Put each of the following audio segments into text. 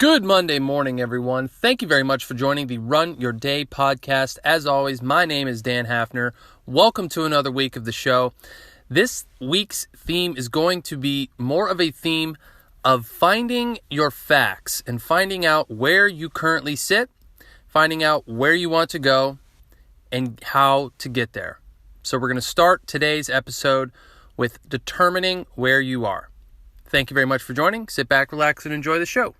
Good Monday morning, everyone. Thank you very much for joining the Run Your Day podcast. As always, my name is Dan Hafner. Welcome to another week of the show. This week's theme is going to be more of a theme of finding your facts and finding out where you currently sit, finding out where you want to go, and how to get there. So we're going to start today's episode with determining where you are. Thank you very much for joining. Sit back, relax, and enjoy the show.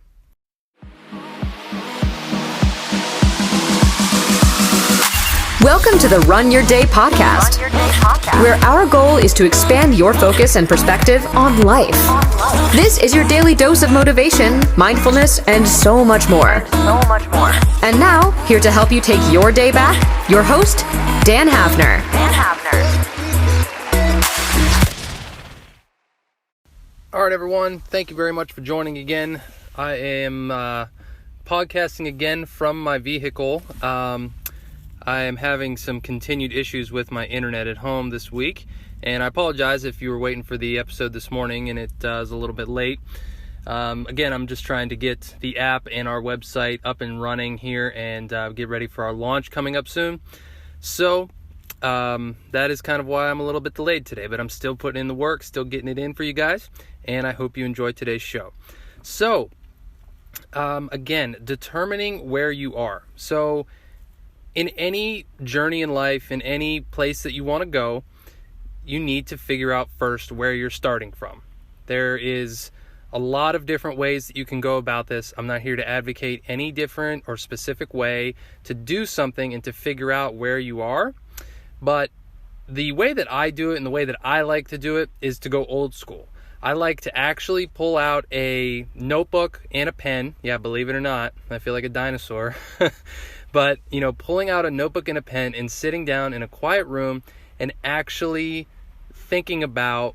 Welcome to the Run Your Day podcast, where our goal is to expand your focus and perspective on life. This is your daily dose of motivation, mindfulness, and so much more. And now, here to help you take your day back, your host, Dan Hafner. All right, everyone. Thank you very much for joining again. I am podcasting again from my vehicle. I am having some continued issues with my internet at home this week, and I apologize if you were waiting for the episode this morning and it is a little bit late. Again, I'm just trying to get the app and our website up and running here and get ready for our launch coming up soon. So that is kind of why I'm a little bit delayed today, but I'm still putting in the work, still getting it in for you guys, and I hope you enjoy today's show. So, again, determining where you are. So, in any journey in life, in any place that you want to go, you need to figure out first where you're starting from. There is a lot of different ways that you can go about this. I'm not here to advocate any different or specific way to do something and to figure out where you are. But the way that I do it and the way that I like to do it is to go old school. I like to actually pull out a notebook and a pen. Yeah, believe it or not, I feel like a dinosaur. But, pulling out a notebook and a pen and sitting down in a quiet room and actually thinking about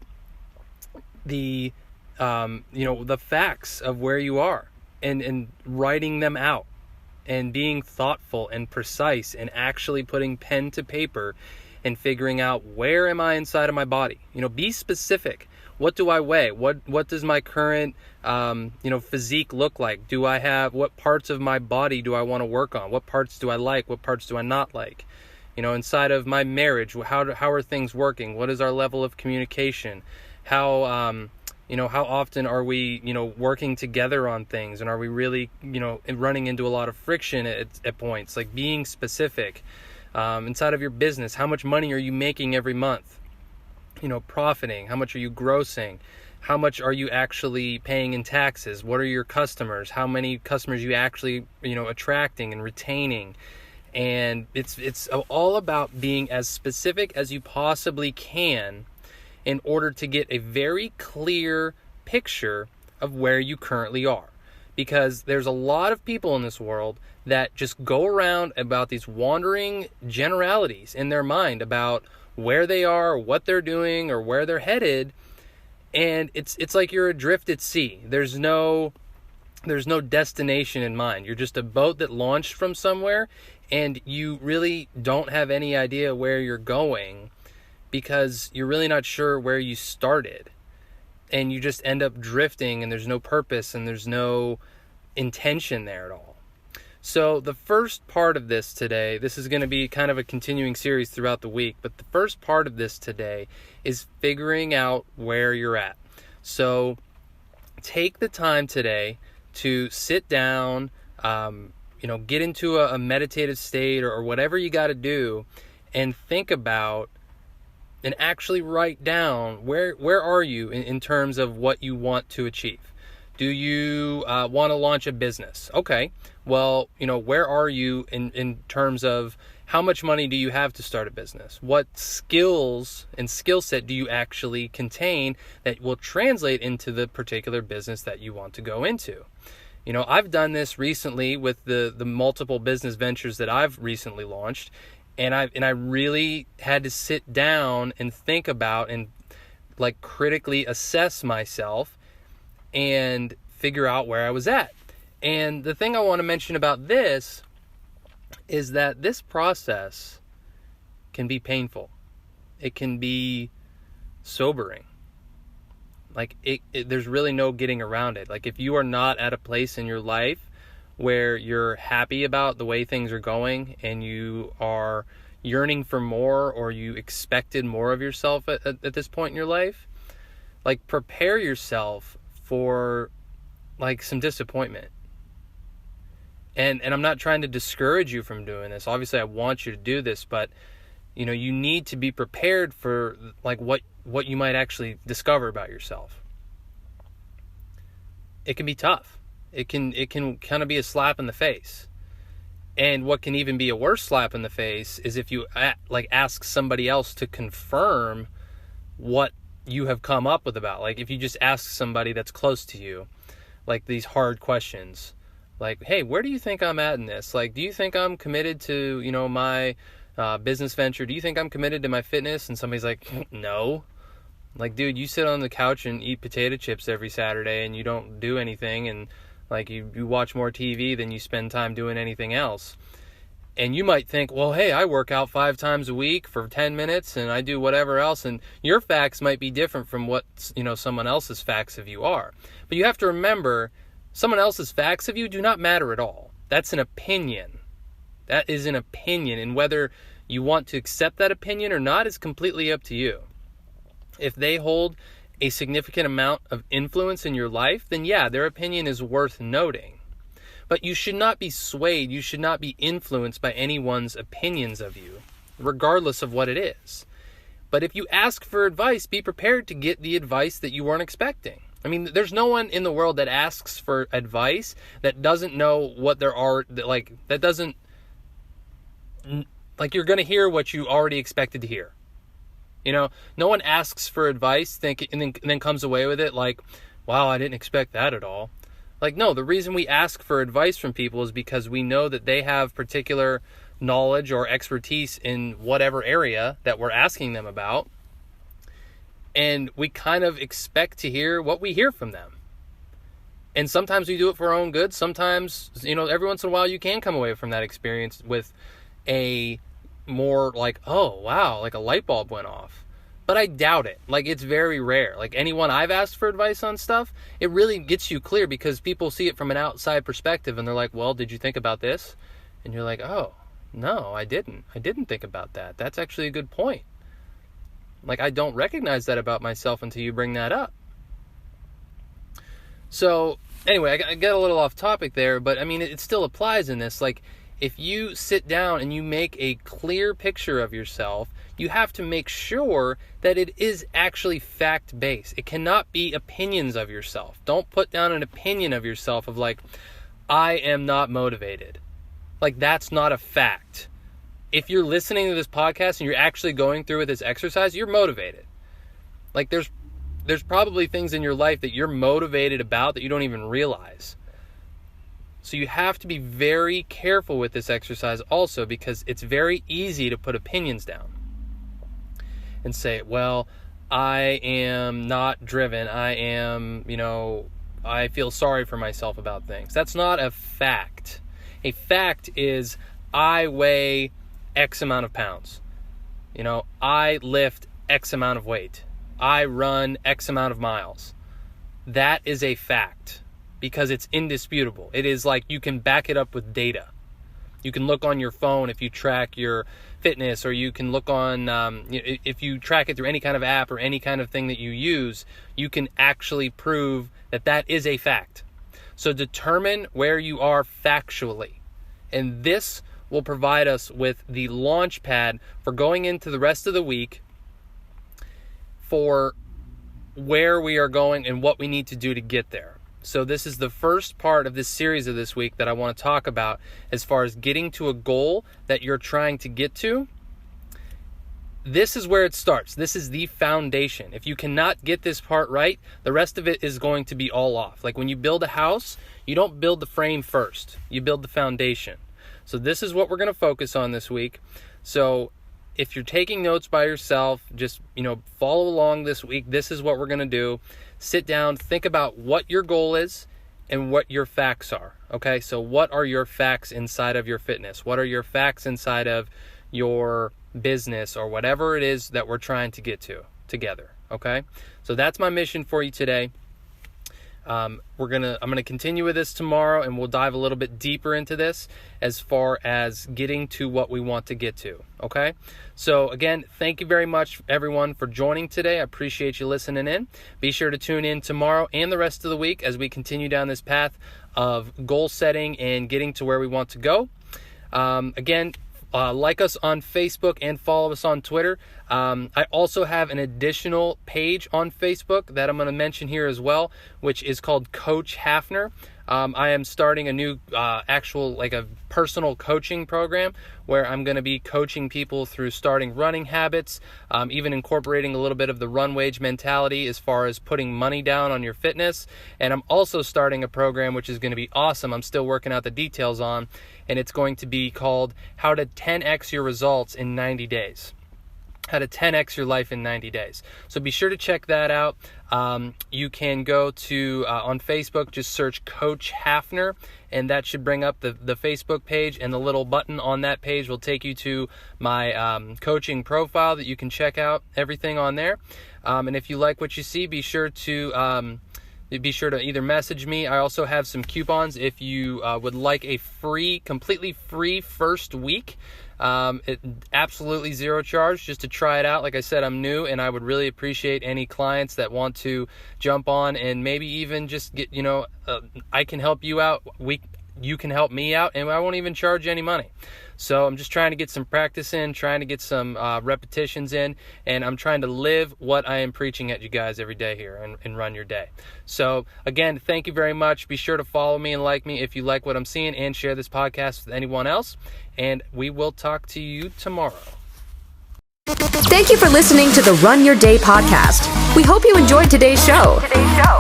the facts of where you are and writing them out and being thoughtful and precise and actually putting pen to paper and figuring out where am I inside of my body. Be specific. What do I weigh? What does my current physique look like? What parts of my body do I want to work on? What parts do I like? What parts do I not like? Inside of my marriage, how are things working? What is our level of communication? How often are we, working together on things? And are we really, running into a lot of friction at points? Like being specific. Inside of your business, how much money are you making every month? Profiting, how much are you grossing? How much are you actually paying in taxes? What are your customers? How many customers you actually, attracting and retaining? And it's all about being as specific as you possibly can in order to get a very clear picture of where you currently are. Because there's a lot of people in this world that just go around about these wandering generalities in their mind about where they are, what they're doing, or where they're headed, and it's like you're adrift at sea. There's no destination in mind. You're just a boat that launched from somewhere, and you really don't have any idea where you're going because you're really not sure where you started, and you just end up drifting, and there's no purpose, and there's no intention there at all. So the first part of this today, this is going to be kind of a continuing series throughout the week, but the first part of this today is figuring out where you're at. So take the time today to sit down, get into a meditative state or whatever you got to do and think about and actually write down where are you in terms of what you want to achieve. Do you want to launch a business? Okay, well, where are you in terms of how much money do you have to start a business? What skills and skill set do you actually contain that will translate into the particular business that you want to go into? I've done this recently with the multiple business ventures that I've recently launched, and I really had to sit down and think about and critically assess myself and figure out where I was at. And the thing I want to mention about this is that this process can be painful. It can be sobering. Like there's really no getting around it. Like if you are not at a place in your life where you're happy about the way things are going and you are yearning for more, or you expected more of yourself at this point in your life, like prepare yourself for like some disappointment. And I'm not trying to discourage you from doing this. Obviously, I want you to do this, but you know, you need to be prepared for like what you might actually discover about yourself. It can be tough. It can kind of be a slap in the face. And what can even be a worse slap in the face is if you like ask somebody else to confirm what you have come up with about. Like if you just ask somebody that's close to you, like these hard questions, like, hey, where do you think I'm at in this? Like, do you think I'm committed to, you know, my business venture? Do you think I'm committed to my fitness? And somebody's like, no. Like, dude, you sit on the couch and eat potato chips every Saturday and you don't do anything, and like you watch more TV than you spend time doing anything else. And you might think, well, hey, I work out 5 times a week for 10 minutes and I do whatever else. And your facts might be different from what, you know, someone else's facts of you are. But you have to remember, someone else's facts of you do not matter at all. That's an opinion. That is an opinion. And whether you want to accept that opinion or not is completely up to you. If they hold a significant amount of influence in your life, then yeah, their opinion is worth noting. But you should not be swayed, you should not be influenced by anyone's opinions of you, regardless of what it is. But if you ask for advice, be prepared to get the advice that you weren't expecting. I mean, there's no one in the world that asks for advice that doesn't know what there are, that doesn't, like you're going to hear what you already expected to hear. You know, no one asks for advice and then comes away with it like, wow, I didn't expect that at all. Like, no, the reason we ask for advice from people is because we know that they have particular knowledge or expertise in whatever area that we're asking them about. And we kind of expect to hear what we hear from them. And sometimes we do it for our own good. Sometimes, you know, every once in a while you can come away from that experience with a more like, oh, wow, like a light bulb went off. But I doubt it. Like, it's very rare. Like, anyone I've asked for advice on stuff, it really gets you clear because people see it from an outside perspective and they're like, well, did you think about this? And you're like, oh, no, I didn't. I didn't think about that. That's actually a good point. Like, I don't recognize that about myself until you bring that up. So, anyway, I got a little off topic there, but I mean, it still applies in this. Like, if you sit down and you make a clear picture of yourself, you have to make sure that it is actually fact-based. It cannot be opinions of yourself. Don't put down an opinion of yourself of like, I am not motivated. Like, that's not a fact. If you're listening to this podcast and you're actually going through with this exercise, you're motivated. Like, there's probably things in your life that you're motivated about that you don't even realize. So you have to be very careful with this exercise also, because it's very easy to put opinions down and say, well, I am not driven. I am, you know, I feel sorry for myself about things. That's not a fact. A fact is I weigh X amount of pounds. You know, I lift X amount of weight. I run X amount of miles. That is a fact because it's indisputable. It is like you can back it up with data. You can look on your phone if you track your fitness, or you can look on, if you track it through any kind of app or any kind of thing that you use, you can actually prove that that is a fact. So determine where you are factually. And this will provide us with the launch pad for going into the rest of the week for where we are going and what we need to do to get there. So this is the first part of this series of this week that I want to talk about as far as getting to a goal that you're trying to get to. This is where it starts. This is the foundation. If you cannot get this part right, the rest of it is going to be all off. Like when you build a house, you don't build the frame first. You build the foundation. So this is what we're going to focus on this week. So if you're taking notes by yourself, just, follow along this week. This is what we're going to do. Sit down, think about what your goal is and what your facts are. Okay, so what are your facts inside of your fitness? What are your facts inside of your business or whatever it is that we're trying to get to together? Okay, so that's my mission for you today. I'm gonna continue with this tomorrow, and we'll dive a little bit deeper into this as far as getting to what we want to get to. Okay, so again, thank you very much, everyone, for joining today. I appreciate you listening in. Be sure to tune in tomorrow and the rest of the week as we continue down this path of goal setting and getting to where we want to go. Again, like us on Facebook and follow us on Twitter. I also have an additional page on Facebook that I'm going to mention here as well, which is called Coach Hafner. I am starting a new a personal coaching program where I'm going to be coaching people through starting running habits, even incorporating a little bit of the run wage mentality as far as putting money down on your fitness. And I'm also starting a program which is going to be awesome. I'm still working out the details on, and it's going to be called How to 10x Your Results in 90 Days. How to 10x your life in 90 days. So be sure to check that out. You can go to, on Facebook, just search Coach Hafner, and that should bring up the Facebook page, and the little button on that page will take you to my coaching profile that you can check out everything on there. And if you like what you see, be sure to either message me. I also have some coupons if you would like a completely free first week. It absolutely zero charge just to try it out. Like I said, I'm new, and I would really appreciate any clients that want to jump on and maybe even just get, I can help you out. You can help me out, and I won't even charge you any money. So I'm just trying to get some practice in, trying to get some repetitions in, and I'm trying to live what I am preaching at you guys every day here and run your day. So again, thank you very much. Be sure to follow me and like me if you like what I'm seeing, and share this podcast with anyone else. And we will talk to you tomorrow. Thank you for listening to the Run Your Day podcast. We hope you enjoyed today's show.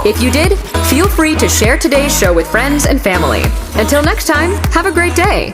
If you did, feel free to share today's show with friends and family. Until next time, have a great day.